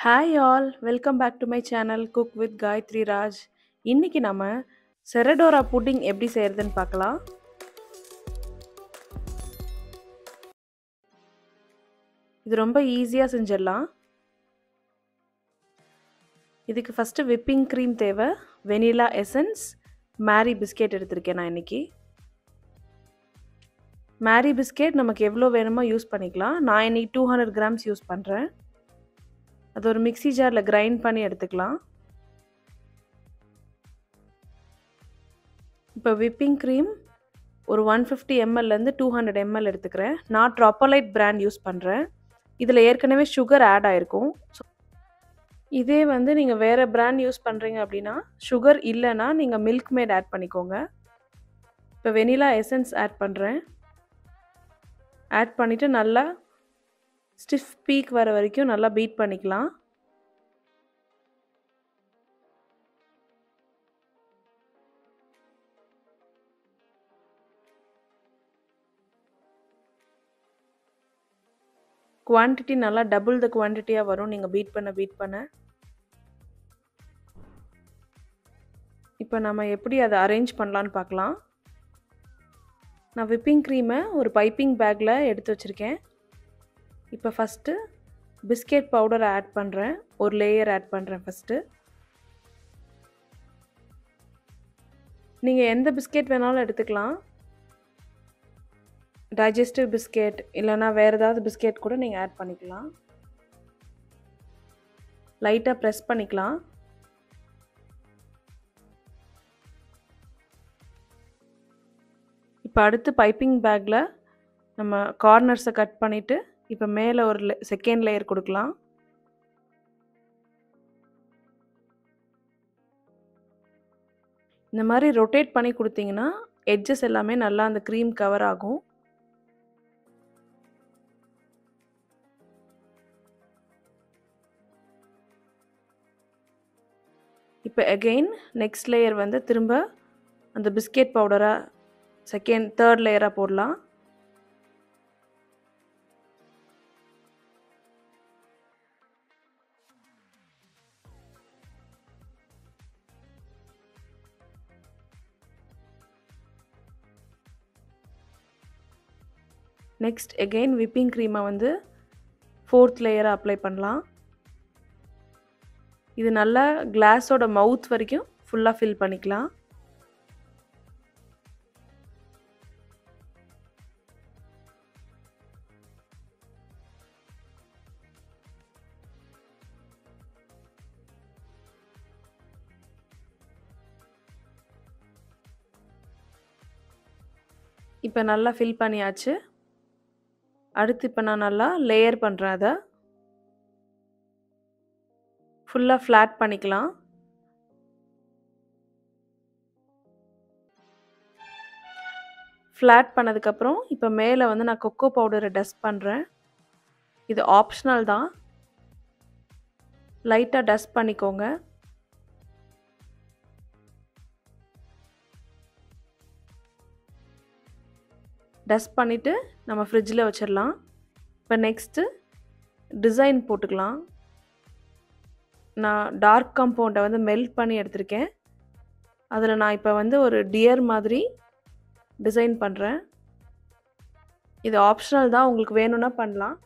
Hi all welcome back to my channel cook with Gayathri Raj. இன்னைக்கு நம்ம செரடோரா pudding எப்படி செய்யறதுன்னு பார்க்கலாம். இது ரொம்ப ஈஸியாக செஞ்சிடலாம். இதுக்கு ஃபஸ்ட்டு விப்பிங் க்ரீம் தேவை, வெனிலா எசன்ஸ், மேரி பிஸ்கெட் எடுத்திருக்கேன் நான் இன்னைக்கு. மேரி பிஸ்கெட் நமக்கு எவ்வளோ வேணுமோ யூஸ் பண்ணிக்கலாம். நான் இன்னைக்கு 200 கிராம்ஸ் யூஸ் பண்ணுறேன். அது ஒரு மிக்ஸி ஜாரில் கிரைண்ட் பண்ணி எடுத்துக்கலாம். இப்போ விப்பிங் க்ரீம் ஒரு 150 mlலேருந்து 200 ml எடுத்துக்கிறேன். நான் ட்ராப்போலைட் பிராண்ட் யூஸ் பண்ணுறேன். இதில் ஏற்கனவே சுகர் ஆட் ஆகிருக்கும். இதே வந்து நீங்கள் வேறு பிராண்ட் யூஸ் பண்ணுறீங்க அப்படின்னா சுகர் இல்லைன்னா நீங்கள் மில்க் மேட் ஆட் பண்ணிக்கோங்க. இப்போ வெனிலா எசன்ஸ் ஆட் பண்ணுறேன். ஆட் பண்ணிவிட்டு நல்லா ஸ்டிஃப் பீக் வர வரைக்கும் நல்லா பீட் பண்ணிக்கலாம். குவான்டிட்டி நல்லா டபுள் த குவான்டிட்டியாக வரும் நீங்கள் பீட் பண்ண. இப்போ நம்ம எப்படி அதை அரேஞ்ச் பண்ணலான்னு பார்க்கலாம். நான் விப்பிங் க்ரீமை ஒரு பைப்பிங் பேக்கில் எடுத்து வச்சுருக்கேன். இப்போ ஃபஸ்ட்டு பிஸ்கெட் பவுடரை ஆட் பண்ணுறேன். ஒரு லேயர் ஆட் பண்ணுறேன் ஃபஸ்ட்டு. நீங்கள் எந்த பிஸ்கெட் வேணாலும் எடுத்துக்கலாம். டைஜஸ்டிவ் பிஸ்கெட் இல்லைனா வேறு ஏதாவது பிஸ்கெட் கூட நீங்கள் ஆட் பண்ணிக்கலாம். லைட்டாக ப்ரெஸ் பண்ணிக்கலாம். இப்போ அடுத்து பைப்பிங் பேக்கில் நம்ம கார்னர்ஸை கட் பண்ணிவிட்டு இப்போ மேலே ஒரு செகண்ட் லேயர் கொடுக்கலாம். இந்த மாதிரி ரொட்டேட் பண்ணி கொடுத்தீங்கன்னா எட்ஜஸ் எல்லாமே நல்லா அந்த க்ரீம் கவர் ஆகும். இப்போ அகெயின் நெக்ஸ்ட் லேயர் வந்து திரும்ப அந்த பிஸ்கெட் பவுடரை தேர்ட் லேயராக போடலாம். நெக்ஸ்ட் அகெயின் விப்பிங் க்ரீமை வந்து ஃபோர்த் லேயராக அப்ளை பண்ணலாம். இது நல்லா கிளாஸோட மவுத் வரைக்கும் ஃபுல்லாக ஃபில் பண்ணிக்கலாம். இப்போ நல்லா ஃபில் பண்ணியாச்சு. அடுத்து இப்போ நான் நல்லா லேயர் பண்ணுறேன். அதை ஃபுல்லாக ஃப்ளாட் பண்ணிக்கலாம். ஃப்ளாட் பண்ணதுக்கப்புறம் இப்போ மேலே வந்து நான் கொக்கோ பவுடரை டஸ்ட் பண்ணுறேன். இது ஆப்ஷனல் தான். லைட்டாக டஸ்ட் பண்ணிக்கோங்க. டஸ்ட் பண்ணிவிட்டு நம்ம ஃப்ரிட்ஜில் வச்சிடலாம். இப்போ நெக்ஸ்ட்டு டிசைன் போட்டுக்கலாம். நான் டார்க் காம்பவுண்டை வந்து மெல்ட் பண்ணி எடுத்திருக்கேன். அதில் நான் இப்போ வந்து ஒரு டியர் மாதிரி டிசைன் பண்ணுறேன். இது ஆப்ஷனல் தான், உங்களுக்கு வேணும்னா பண்ணலாம்.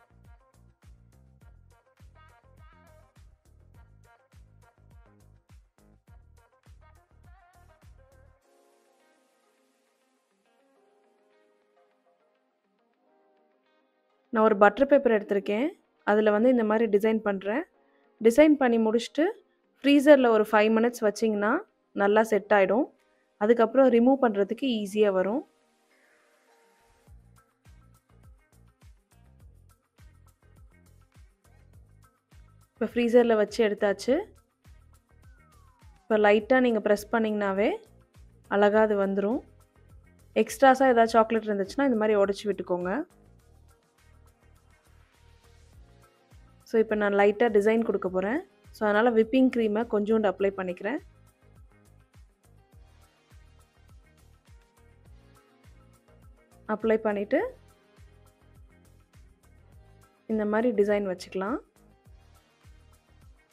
நான் ஒரு பட்டர் பேப்பர் எடுத்திருக்கேன். அதில் வந்து இந்த மாதிரி டிசைன் பண்ணுறேன். டிசைன் பண்ணி முடிச்சுட்டு ஃப்ரீசரில் ஒரு 5 மினிட்ஸ் வச்சிங்கன்னா நல்லா செட் ஆகிடும். அதுக்கப்புறம் ரிமூவ் பண்ணுறதுக்கு ஈஸியாக வரும். இப்போ ஃப்ரீசரில் வச்சு எடுத்தாச்சு. இப்போ லைட்டாக நீங்கள் ப்ரெஸ் பண்ணிங்கனாவே அழகாக அது வந்துடும். எக்ஸ்ட்ராஸாக ஏதாவது சாக்லேட் இருந்துச்சுன்னா இந்த மாதிரி உடச்சி விட்டுக்கோங்க. ஸோ இப்போ நான் லைட்டாக டிசைன் கொடுக்க போகிறேன். ஸோ அதனால் விப்பிங் க்ரீமை கொஞ்சோண்டு அப்ளை பண்ணிக்கிறேன். அப்ளை பண்ணிவிட்டு இந்த மாதிரி டிசைன் வச்சுக்கலாம்.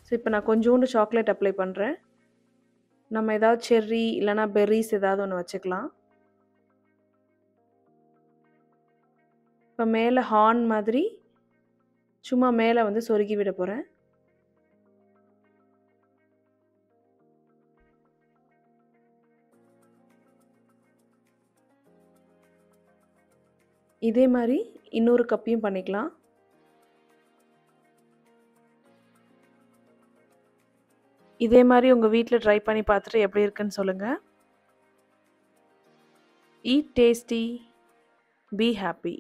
ஸோ இப்போ நான் கொஞ்சோண்டு சாக்லேட் அப்ளை பண்ணுறேன். நம்ம ஏதாவது செர்ரி இல்லைனா பெர்ரிஸ் ஏதாவது ஒன்று வச்சுக்கலாம். இப்போ மேலே ஹார்ன் மாதிரி சும்மா மேலே வந்து சொருகி விட போகிறேன். இதே மாதிரி இன்னொரு கப்பையும் பண்ணிக்கலாம். இதே மாதிரி உங்கள் வீட்டில் ட்ரை பண்ணி பார்த்துட்டு எப்படி இருக்குன்னு சொல்லுங்கள். Eat tasty, be happy.